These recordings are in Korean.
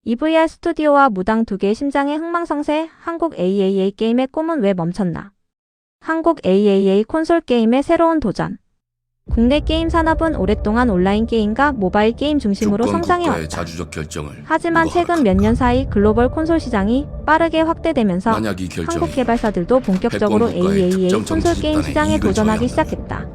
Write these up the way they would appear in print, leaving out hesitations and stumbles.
EVR 스튜디오와 무당 두 개의 심장의 흥망성쇠. 한국 AAA 게임의 꿈은 왜 멈췄나? 한국 AAA 콘솔 게임의 새로운 도전. 국내 게임 산업은 오랫동안 온라인 게임과 모바일 게임 중심으로 성장해왔다. 자주적 결정을 하지만 최근 몇 년 사이 글로벌 콘솔 시장이 빠르게 확대되면서 한국 개발사들도 본격적으로 AAA 콘솔 게임 시장에 도전하기 시작했다.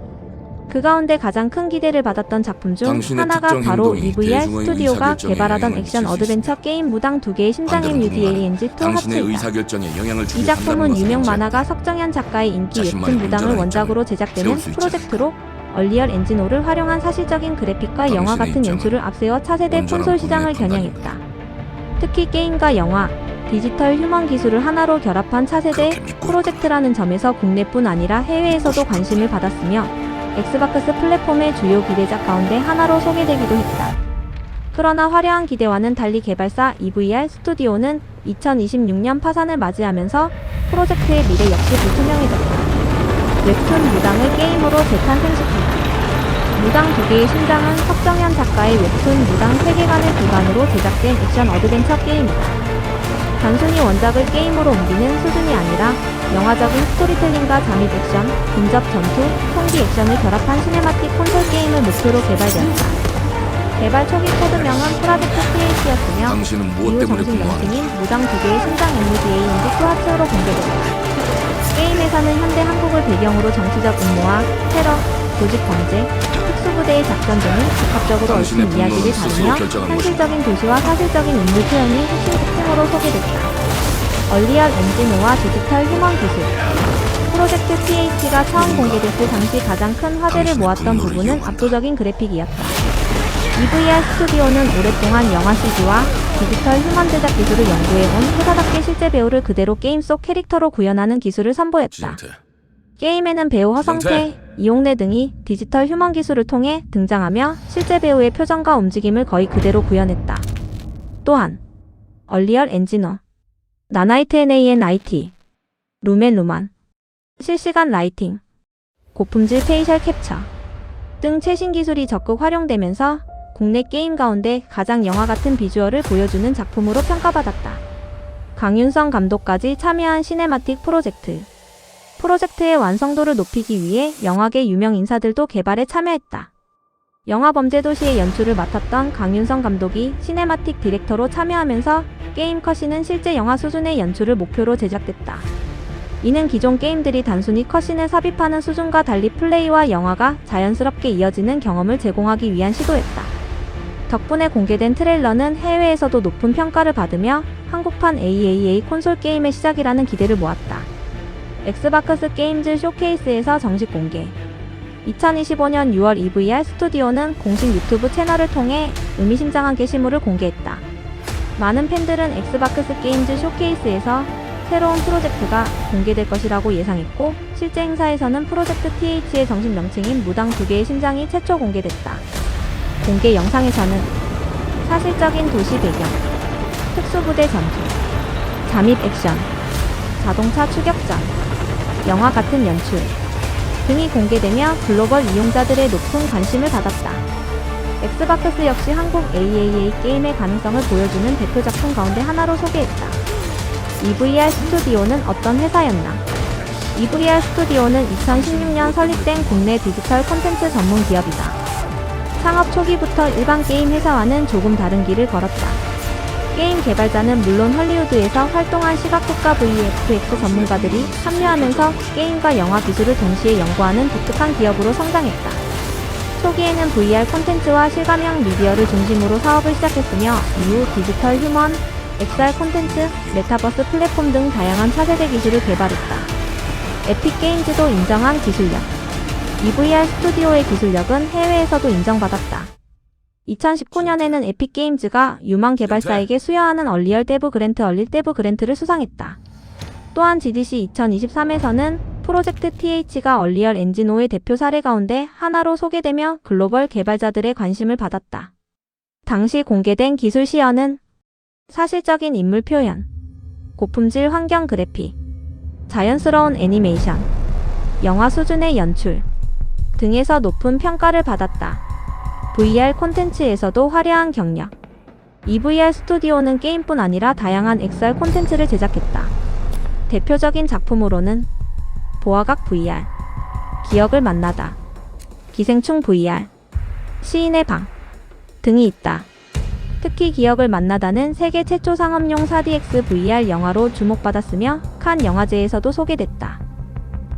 그 가운데 가장 큰 기대를 받았던 작품 중 하나가 바로 EVR 스튜디오가 개발하던 액션 어드벤처 게임 무당 두 개의 심장인 UDANG2 하츠이다. 이 작품은 유명 만화가 석정현 작가의 인기 웹툰 무당을 원작으로 제작되는 프로젝트로 얼리얼 엔진5를 활용한 사실적인 그래픽과 영화 같은 연출을 앞세워 차세대 콘솔 시장을 겨냥했다. 특히 게임과 영화, 디지털 휴먼 기술을 하나로 결합한 차세대 프로젝트라는 점에서 국내뿐 아니라 해외에서도 관심을 받았으며 엑스박스 플랫폼의 주요 기대작 가운데 하나로 소개되기도 했다. 그러나 화려한 기대와는 달리 개발사 EVR 스튜디오는 2026년 파산을 맞이하면서 프로젝트의 미래 역시 불투명해졌다. 웹툰 무당을 게임으로 재탄생시킨다. 무당 두 개의 심장은 석정현 작가의 웹툰 무당 세계관을 기반으로 제작된 액션 어드벤처 게임이다. 단순히 원작을 게임으로 옮기는 수준이 아니라 영화적인 스토리텔링과 잠입 액션, 근접 전투, 총기 액션을 결합한 시네마틱 콘솔 게임을 목표로 개발되었다. 개발 초기 코드명은 프로젝트 PH였으며 이후 정식 명칭인 무당 두 개의 심장 MUDANG2 하츠로 공개됐다. 게임에서는 현대 한국을 배경으로 정치적 음모와 테러, 조직 범죄, 특수부대의 작전 등을 복합적으로 얽힌 이야기를 다루며 현실적인 도시와 사실적인 인물 표현이 핵심 특징으로 소개됐다. 얼리얼 엔진5와 디지털 휴먼 기술. 프로젝트 TH가 처음 공개됐을 당시 가장 큰 화제를 모았던 부분은 압도적인 그래픽이었다. EVR 스튜디오는 오랫동안 영화 CG와 디지털 휴먼 제작 기술을 연구해온 회사답게 실제 배우를 그대로 게임 속 캐릭터로 구현하는 기술을 선보였다. 게임에는 배우 허성태, 이용래 등이 디지털 휴먼 기술을 통해 등장하며 실제 배우의 표정과 움직임을 거의 그대로 구현했다. 또한 얼리얼 엔진5, 나나이트 NANIT, 루멘 루만, 실시간 라이팅, 고품질 페이셜 캡처 등 최신 기술이 적극 활용되면서 국내 게임 가운데 가장 영화 같은 비주얼을 보여주는 작품으로 평가받았다. 강윤성 감독까지 참여한 시네마틱 프로젝트. 프로젝트의 완성도를 높이기 위해 영화계 유명 인사들도 개발에 참여했다. 영화 범죄도시의 연출을 맡았던 강윤성 감독이 시네마틱 디렉터로 참여하면서 게임 컷신은 실제 영화 수준의 연출을 목표로 제작됐다. 이는 기존 게임들이 단순히 컷신을 삽입하는 수준과 달리 플레이와 영화가 자연스럽게 이어지는 경험을 제공하기 위한 시도였다. 덕분에 공개된 트레일러는 해외에서도 높은 평가를 받으며 한국판 AAA 콘솔 게임의 시작이라는 기대를 모았다. 엑스박스 게임즈 쇼케이스에서 정식 공개. 2025년 6월 EVR 스튜디오는 공식 유튜브 채널을 통해 의미심장한 게시물을 공개했다. 많은 팬들은 엑스박스 게임즈 쇼케이스에서 새로운 프로젝트가 공개될 것이라고 예상했고 실제 행사에서는 프로젝트 TH의 정식 명칭인 무당 두 개의 심장이 최초 공개됐다. 공개 영상에서는 사실적인 도시 배경, 특수부대 전투, 잠입 액션, 자동차 추격전, 영화 같은 연출 등이 공개되며 글로벌 이용자들의 높은 관심을 받았다. 엑스박스 역시 한국 AAA 게임의 가능성을 보여주는 대표 작품 가운데 하나로 소개했다. EVR 스튜디오는 어떤 회사였나? EVR 스튜디오는 2016년 설립된 국내 디지털 콘텐츠 전문 기업이다. 창업 초기부터 일반 게임 회사와는 조금 다른 길을 걸었다. 게임 개발자는 물론 헐리우드에서 활동한 시각효과 VFX 전문가들이 참여하면서 게임과 영화 기술을 동시에 연구하는 독특한 기업으로 성장했다. 초기에는 VR 콘텐츠와 실감형 미디어를 중심으로 사업을 시작했으며 이후 디지털 휴먼, XR 콘텐츠, 메타버스 플랫폼 등 다양한 차세대 기술을 개발했다. 에픽 게임즈도 인정한 기술력. EVR 스튜디오의 기술력은 해외에서도 인정받았다. 2019년에는 에픽 게임즈가 유망 개발사에게 수여하는 얼리얼 데브 그랜트를 수상했다. 또한 GDC 2023에서는 프로젝트 TH가 얼리얼 엔진5의 대표 사례 가운데 하나로 소개되며 글로벌 개발자들의 관심을 받았다. 당시 공개된 기술 시연은 사실적인 인물 표현, 고품질 환경 그래픽, 자연스러운 애니메이션, 영화 수준의 연출 등에서 높은 평가를 받았다. VR 콘텐츠에서도 화려한 경력, EVR 스튜디오는 게임뿐 아니라 다양한 XR 콘텐츠를 제작했다. 대표적인 작품으로는 보아각 VR, 기억을 만나다, 기생충 VR, 시인의 방 등이 있다. 특히 기억을 만나다는 세계 최초 상업용 4DX VR 영화로 주목받았으며 칸 영화제에서도 소개됐다.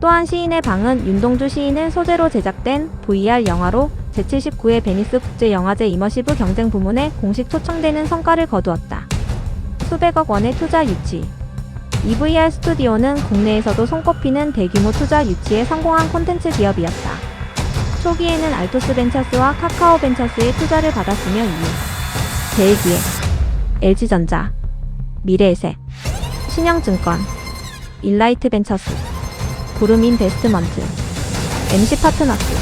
또한 시인의 방은 윤동주 시인을 소재로 제작된 VR 영화로 제79회 베니스 국제영화제 이머시브 경쟁 부문에 공식 초청되는 성과를 거두었다. 수백억 원의 투자 유치. EVR 스튜디오는 국내에서도 손꼽히는 대규모 투자 유치에 성공한 콘텐츠 기업이었다. 초기에는 알토스 벤처스와 카카오 벤처스의 투자를 받았으며 이후 제일기획, LG전자, 미래에셋, 신영증권, 일라이트 벤처스, 구름인베스트먼트, MC파트너스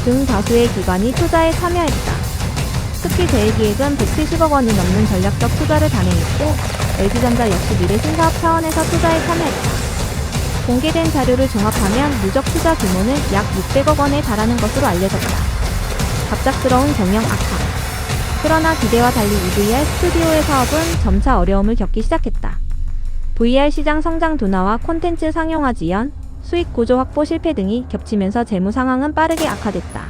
등 다수의 기관이 투자에 참여했다. 특히 제일기획은 170억 원이 넘는 전략적 투자를 단행했고 LG전자 역시 미래 신사업 차원에서 투자에 참여했다. 공개된 자료를 종합하면 누적 투자 규모는 약 600억 원에 달하는 것으로 알려졌다. 갑작스러운 경영 악화. 그러나 기대와 달리 EVR 스튜디오의 사업은 점차 어려움을 겪기 시작했다. VR 시장 성장 둔화와 콘텐츠 상용화 지연, 수익 구조 확보 실패 등이 겹치면서 재무 상황은 빠르게 악화됐다.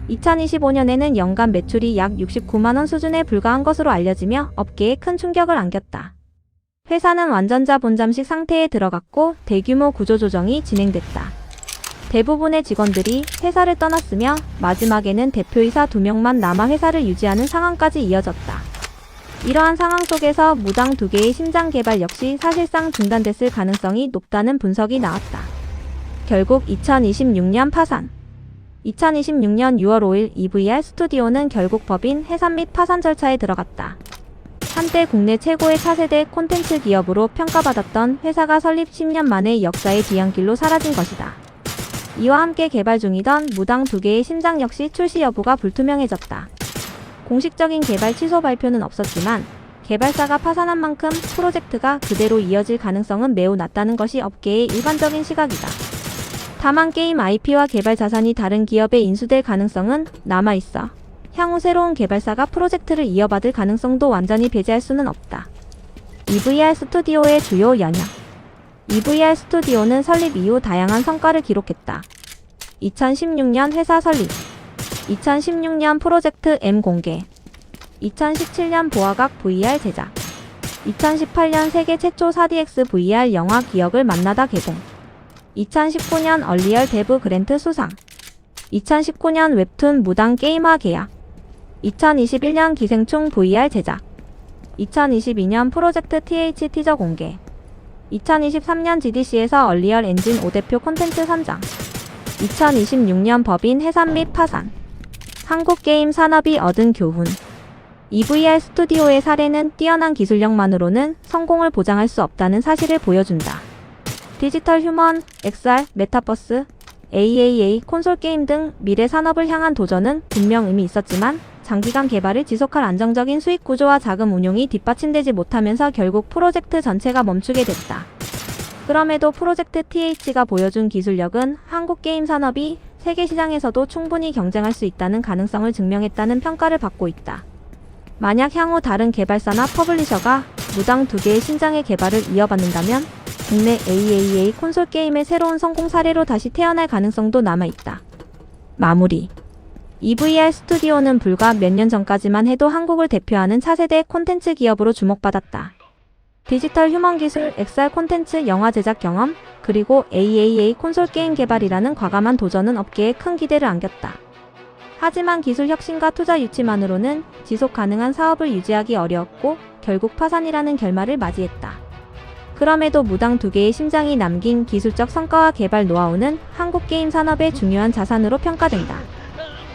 2025년에는 연간 매출이 약 69만 원 수준에 불과한 것으로 알려지며 업계에 큰 충격을 안겼다. 회사는 완전자 본잠식 상태에 들어갔고 대규모 구조조정이 진행됐다. 대부분의 직원들이 회사를 떠났으며 마지막에는 대표이사 2명만 남아 회사를 유지하는 상황까지 이어졌다. 이러한 상황 속에서 무당 2개의 심장 개발 역시 사실상 중단됐을 가능성이 높다는 분석이 나왔다. 결국 2026년 파산. 2026년 6월 5일 EVR 스튜디오는 결국 법인 해산 및 파산 절차에 들어갔다. 한때 국내 최고의 차세대 콘텐츠 기업으로 평가받았던 회사가 설립 10년 만에 역사의 뒤안길로 사라진 것이다. 이와 함께 개발 중이던 무당 2개의 심장 역시 출시 여부가 불투명해졌다. 공식적인 개발 취소 발표는 없었지만 개발사가 파산한 만큼 프로젝트가 그대로 이어질 가능성은 매우 낮다는 것이 업계의 일반적인 시각이다. 다만 게임 IP와 개발 자산이 다른 기업에 인수될 가능성은 남아있어 향후 새로운 개발사가 프로젝트를 이어받을 가능성도 완전히 배제할 수는 없다. EVR 스튜디오의 주요 연역. EVR 스튜디오는 설립 이후 다양한 성과를 기록했다. 2016년 회사 설립, 2016년 프로젝트 M 공개, 2017년 보아각 VR 제작, 2018년 세계 최초 4DX VR 영화 기억을 만나다 개봉, 2019년 얼리얼 데브 그랜트 수상, 2019년 웹툰 무당 게임화 계약, 2021년 기생충 VR 제작, 2022년 프로젝트 TH 티저 공개, 2023년 GDC에서 얼리얼 엔진 5대표 콘텐츠 선정, 2026년 법인 해산 및 파산. 한국 게임 산업이 얻은 교훈. EVR 스튜디오의 사례는 뛰어난 기술력만으로는 성공을 보장할 수 없다는 사실을 보여준다. 디지털 휴먼, XR, 메타버스, AAA, 콘솔 게임 등 미래 산업을 향한 도전은 분명 의미 있었지만 장기간 개발을 지속할 안정적인 수익 구조와 자금 운용이 뒷받침되지 못하면서 결국 프로젝트 전체가 멈추게 됐다. 그럼에도 프로젝트 TH가 보여준 기술력은 한국 게임 산업이 세계 시장에서도 충분히 경쟁할 수 있다는 가능성을 증명했다는 평가를 받고 있다. 만약 향후 다른 개발사나 퍼블리셔가 무당 2개의 신장의 개발을 이어받는다면 국내 AAA 콘솔 게임의 새로운 성공 사례로 다시 태어날 가능성도 남아있다. 마무리. EVR 스튜디오는 불과 몇 년 전까지만 해도 한국을 대표하는 차세대 콘텐츠 기업으로 주목받았다. 디지털 휴먼 기술, XR 콘텐츠 영화 제작 경험, 그리고 AAA 콘솔 게임 개발이라는 과감한 도전은 업계에 큰 기대를 안겼다. 하지만 기술 혁신과 투자 유치만으로는 지속 가능한 사업을 유지하기 어려웠고 결국 파산이라는 결말을 맞이했다. 그럼에도 무당 2개의 심장이 남긴 기술적 성과와 개발 노하우는 한국 게임 산업의 중요한 자산으로 평가된다.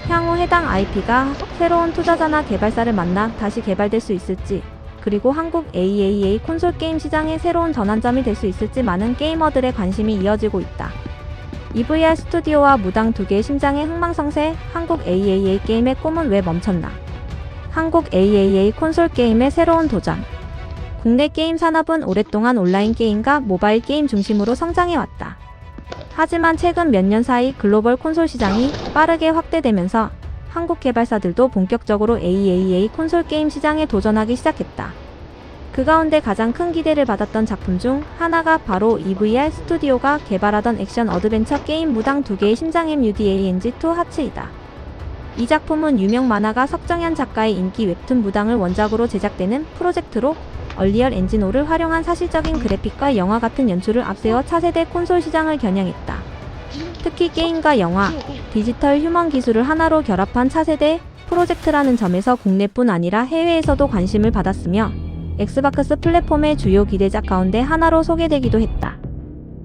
향후 해당 IP가 새로운 투자자나 개발사를 만나 다시 개발될 수 있을지, 그리고 한국 AAA 콘솔 게임 시장의 새로운 전환점이 될 수 있을지 많은 게이머들의 관심이 이어지고 있다. EVR 스튜디오와 무당 2개의 심장의 흥망성쇠, 한국 AAA 게임의 꿈은 왜 멈췄나? 한국 AAA 콘솔 게임의 새로운 도전. 국내 게임 산업은 오랫동안 온라인 게임과 모바일 게임 중심으로 성장해왔다. 하지만 최근 몇 년 사이 글로벌 콘솔 시장이 빠르게 확대되면서 한국 개발사들도 본격적으로 AAA 콘솔 게임 시장에 도전하기 시작했다. 그 가운데 가장 큰 기대를 받았던 작품 중 하나가 바로 EVR 스튜디오가 개발하던 액션 어드벤처 게임 무당 2개의 심장 MUDANG2 하츠이다. 이 작품은 유명 만화가 석정현 작가의 인기 웹툰 무당을 원작으로 제작되는 프로젝트로 얼리얼 엔진 5를 활용한 사실적인 그래픽과 영화 같은 연출을 앞세워 차세대 콘솔 시장을 겨냥했다. 특히 게임과 영화, 디지털 휴먼 기술을 하나로 결합한 차세대 프로젝트라는 점에서 국내뿐 아니라 해외에서도 관심을 받았으며 엑스박스 플랫폼의 주요 기대작 가운데 하나로 소개되기도 했다.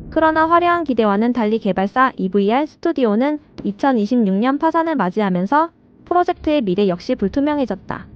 그러나 화려한 기대와는 달리 개발사 EVR 스튜디오는 2026년 파산을 맞이하면서 프로젝트의 미래 역시 불투명해졌다.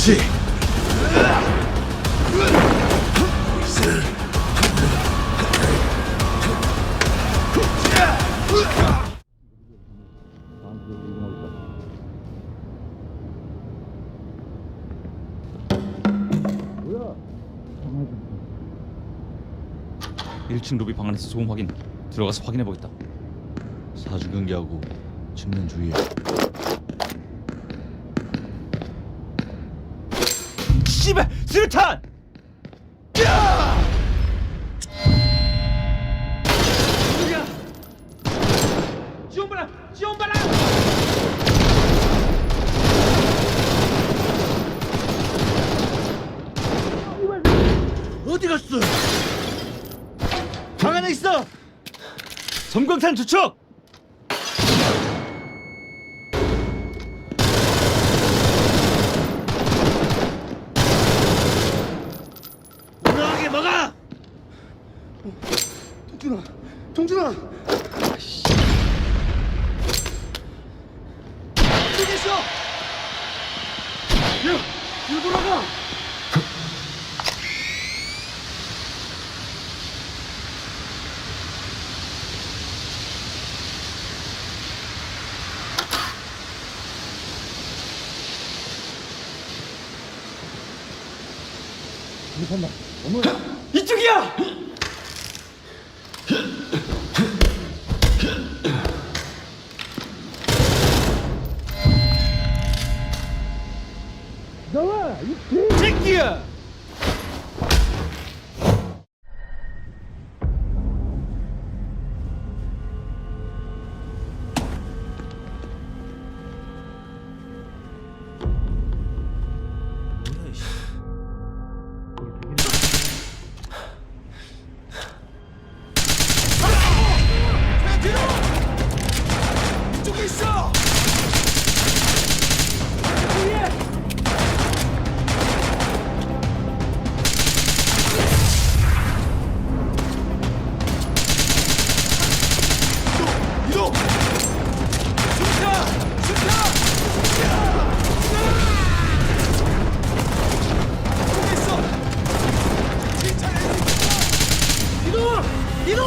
다시. 뭐야? 1층 로비 방 안에서 소음 확인. 들어가서 확인해 보겠다. 사주 경계하고 측면 주의해. 씨발! 수류탄! 누구야? 지원바람! 지원바람! 어디 갔어? 방 안에 있어! 섬광탄 투척! 올라가게 막아! 동준아, 동준아. 저기 있어! 야! 뒤로 돌아가! 이쪽이야! 나와! 이 새끼야! 이쪽에 있어. 이동. 숨차, 숨차. 이쪽에 있어. 진짜 이동! 이동!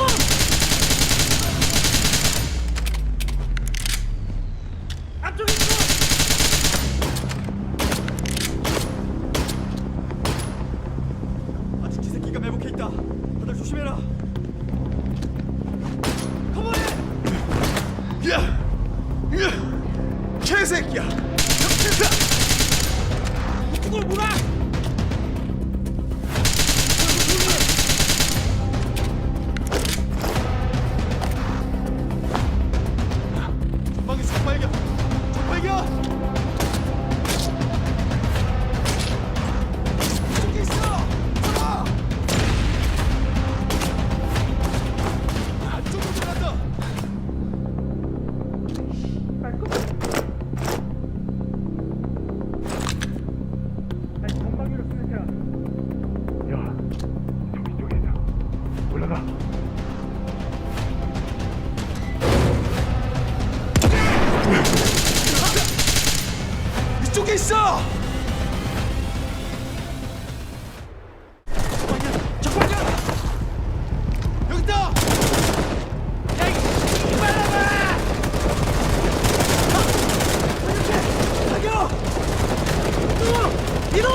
앞쪽에 있어! 아직 이 새끼가 매복해 있다. 다들 조심해라. 컴온! 야, 개새끼야. 겹친다. 이쪽을 몰아! 전방에 적발견. 적발견. 저기 있어. 잡아. 안쪽으로 들어간다. 이쪽에 있어. 적발견. 여기 있다. 이동! 이동!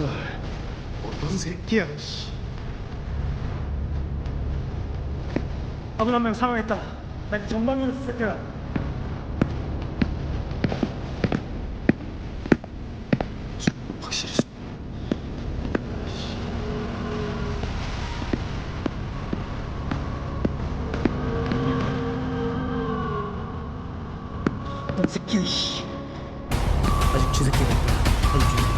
어떤 새끼야, 씨. 아군 한 명 사망했다. 난 전방으로 쓸게야. 확실히 어떤 새끼야, 씨. 아직 쥐새끼가 있다. 아직 쥐새끼.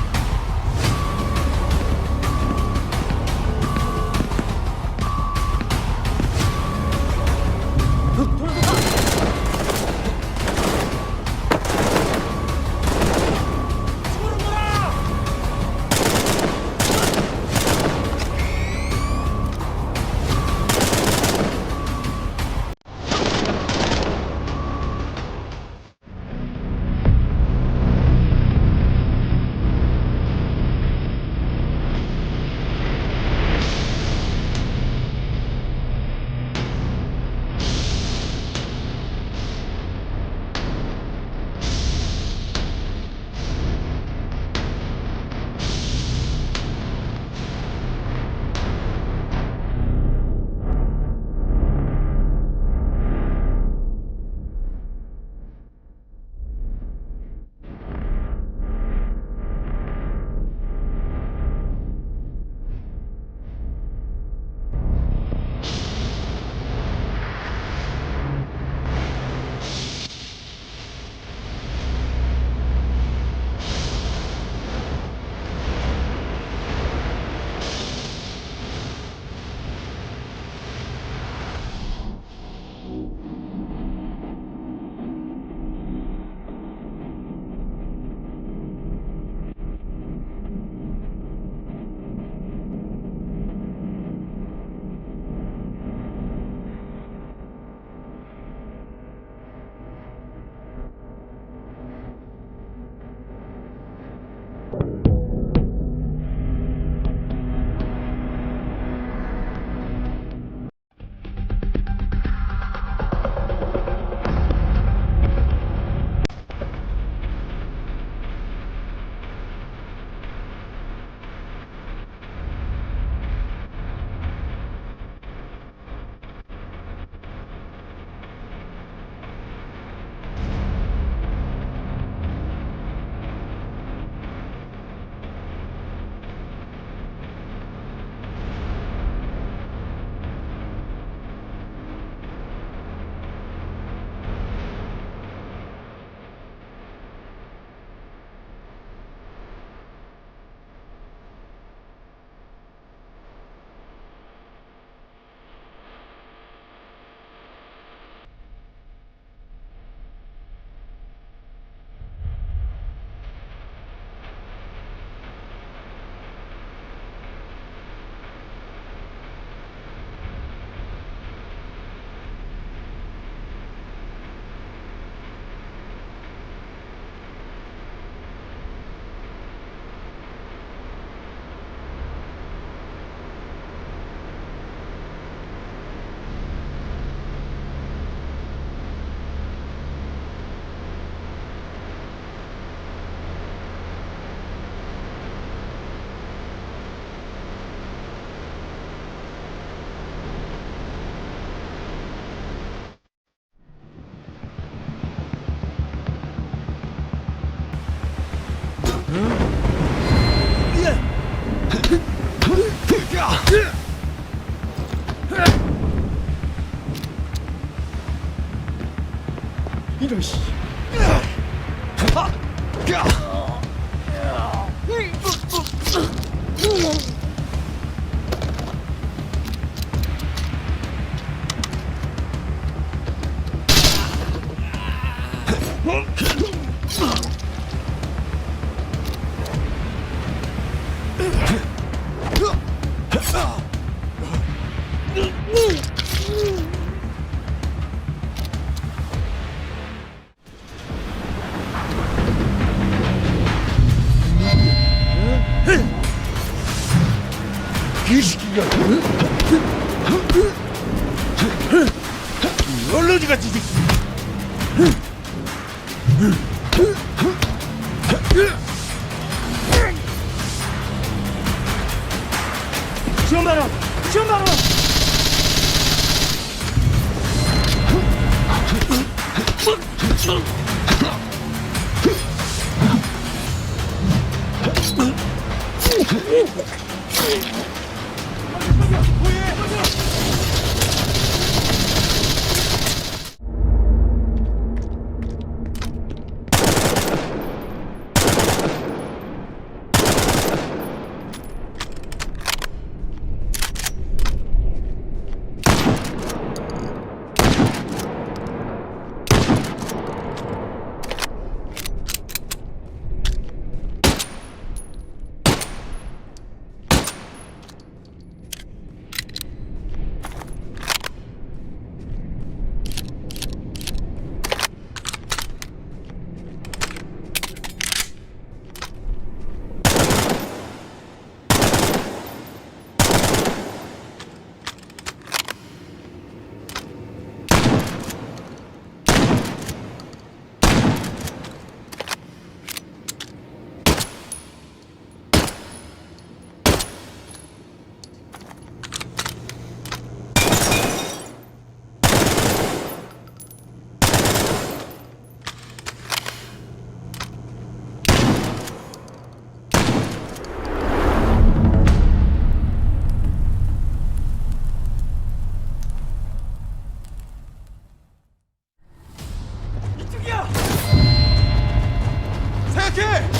이런 씨. 이 새끼가 얼러지 같은 새끼. 10만 원. 10만 원. 이쪽이야. 생각해.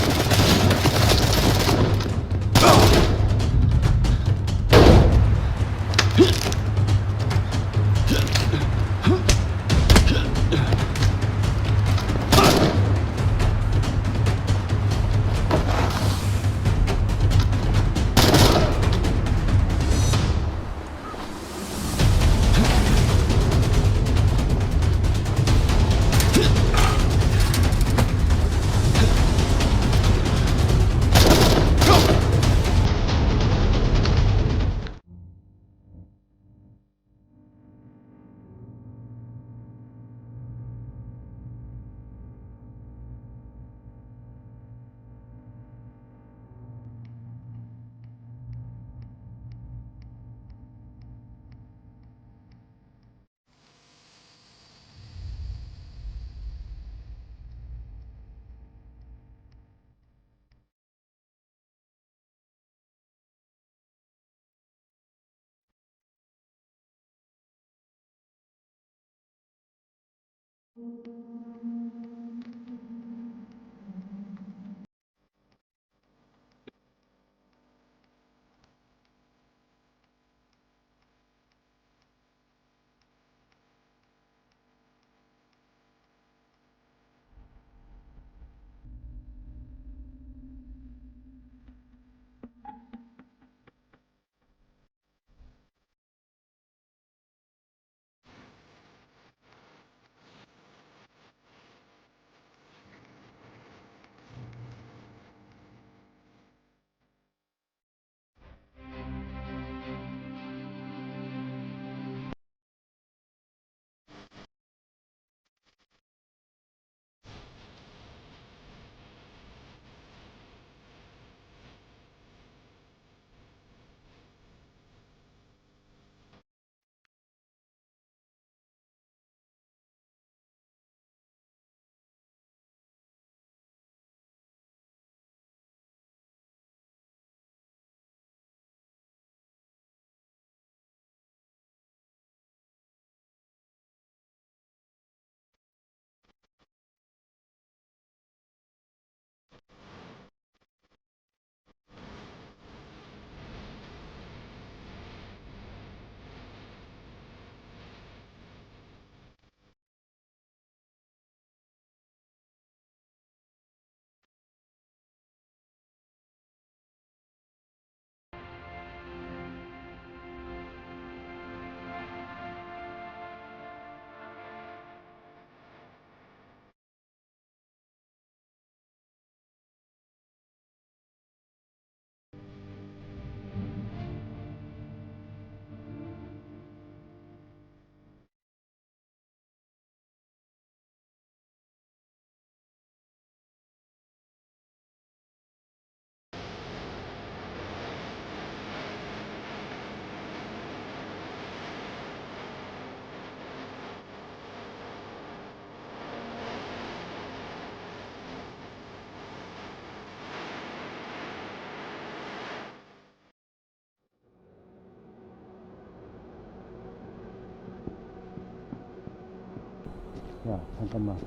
야, 잠깐만.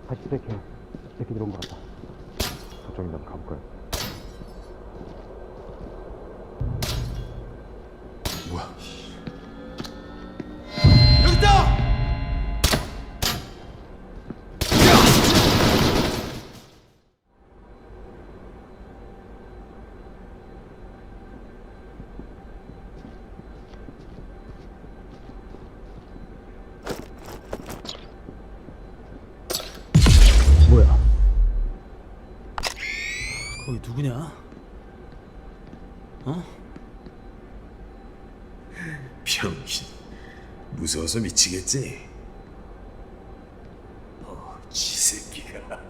다시 시작해. 새끼 들어온 것 같다. 저쪽이나 가볼까요? 뭐야? 여기 있다! 뭐야? 거기 누구냐? 어? 병신. 무서워서 미치겠지? 쥐새끼가.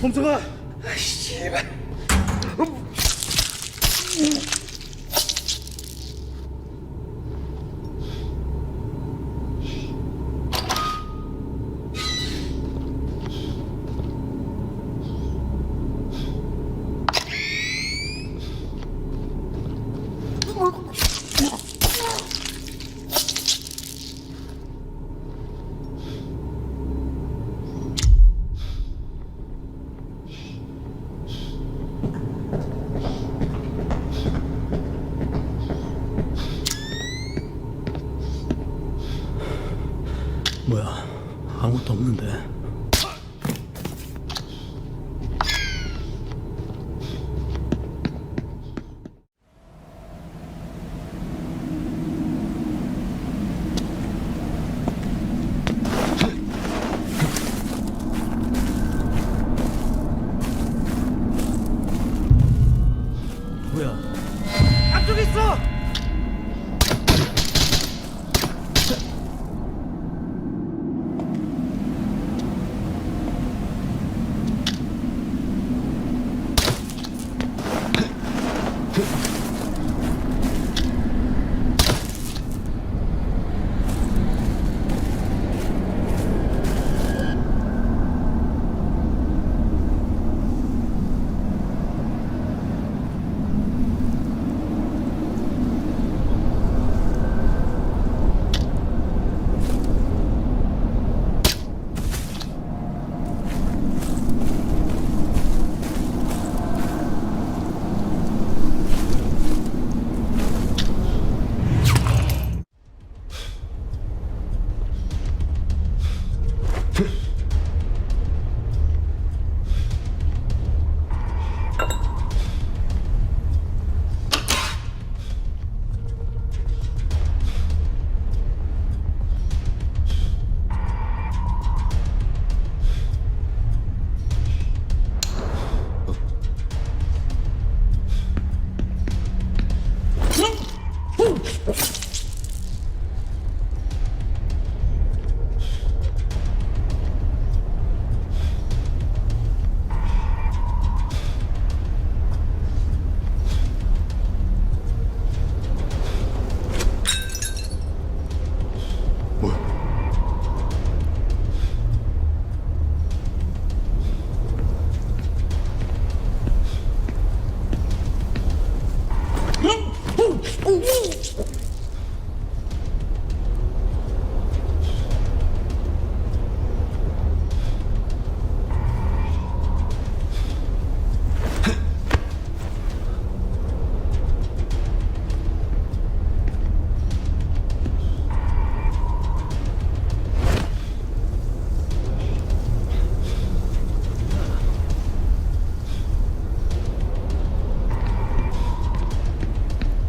범석아! 뭐야? 아무것도 없는데. 뭐야? 앞쪽에 있어!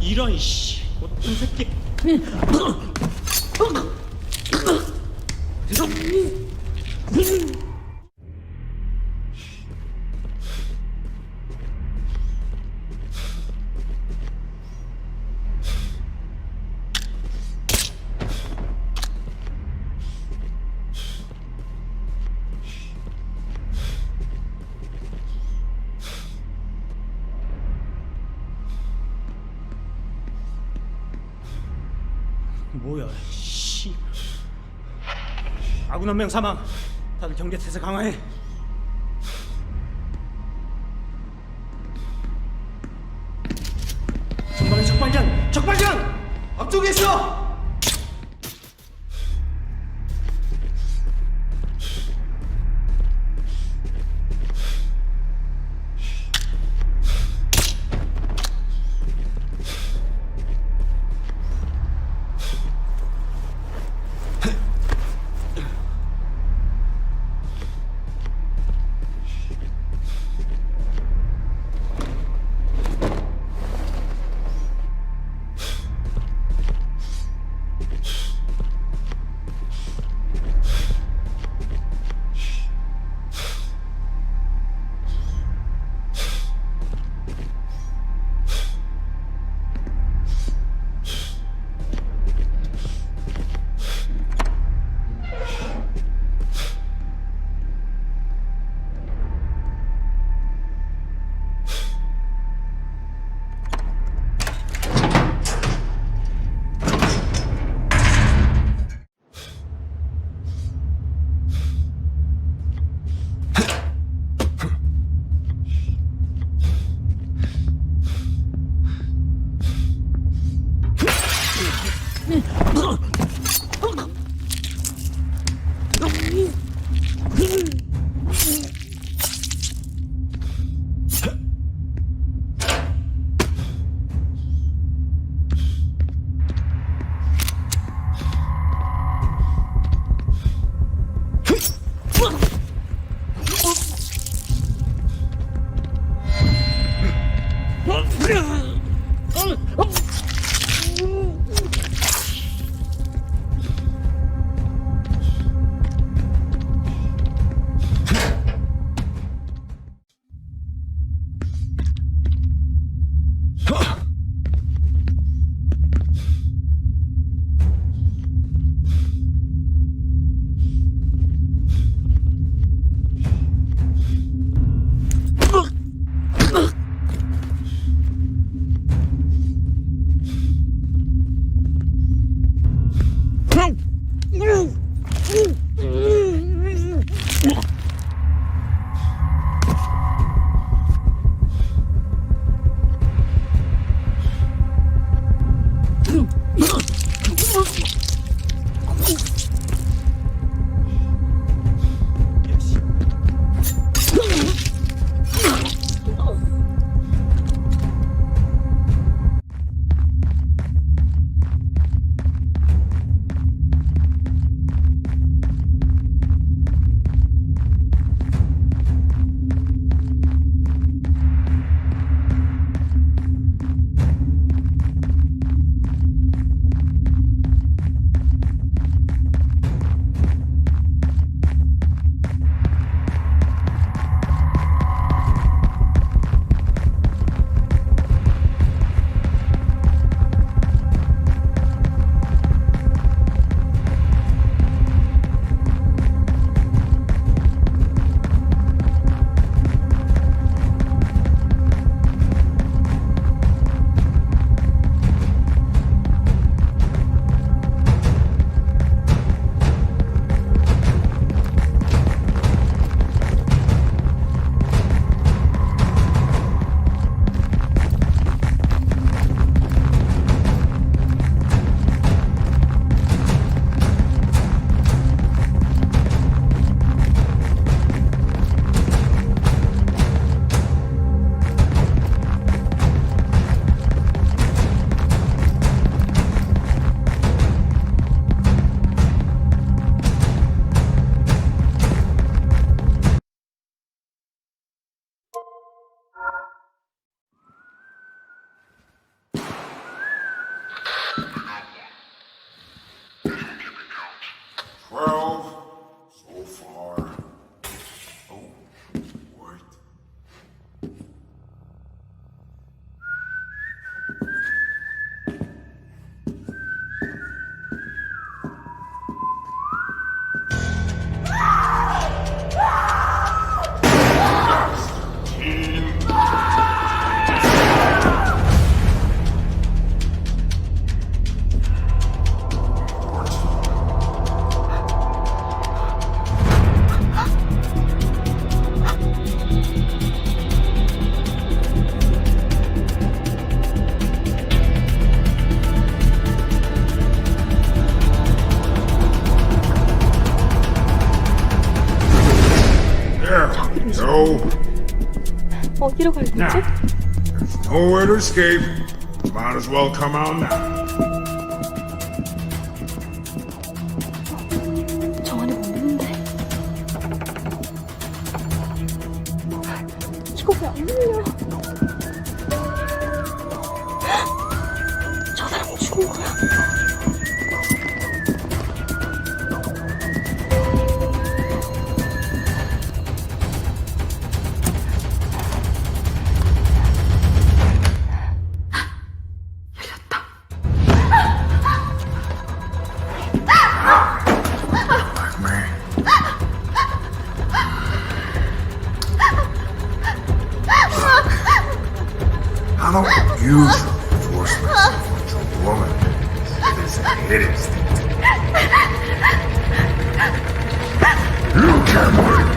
이런 씨 어떤 새끼. 뭐야, 씨. 아군 한 명 사망. 다들 경계 태세 강화해. 전방에 적발견! 적발견! 앞쪽에 있어! 어디로 가야 되지? Nowhere to escape. Might as well come out now. 저 안에 뭐 있는데? 이거 왜 안 열려? 저 사람 죽은 거야? I don't usually force myself onto a woman. It is a hideous thing to do. You can't win.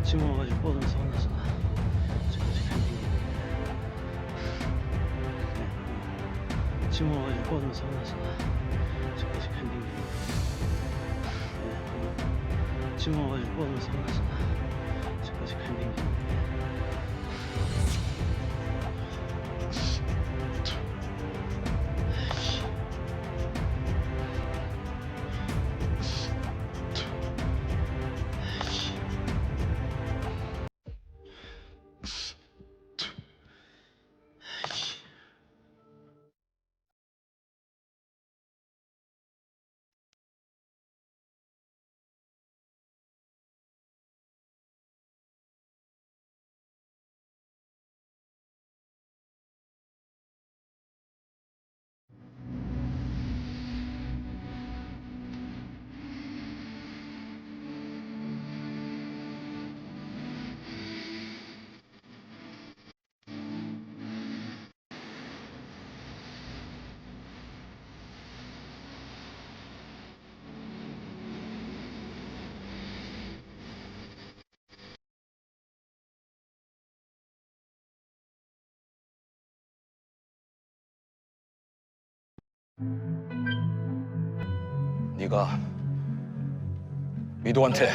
침 와가지고 뻗은 서운해서 저까지 캠핑이네. 침 와가지고 뻗은 서운해서 저까지 캠핑이네. 침 와가지고 뻗은 서운해서 저까지 캠핑이네. 네가 미도한테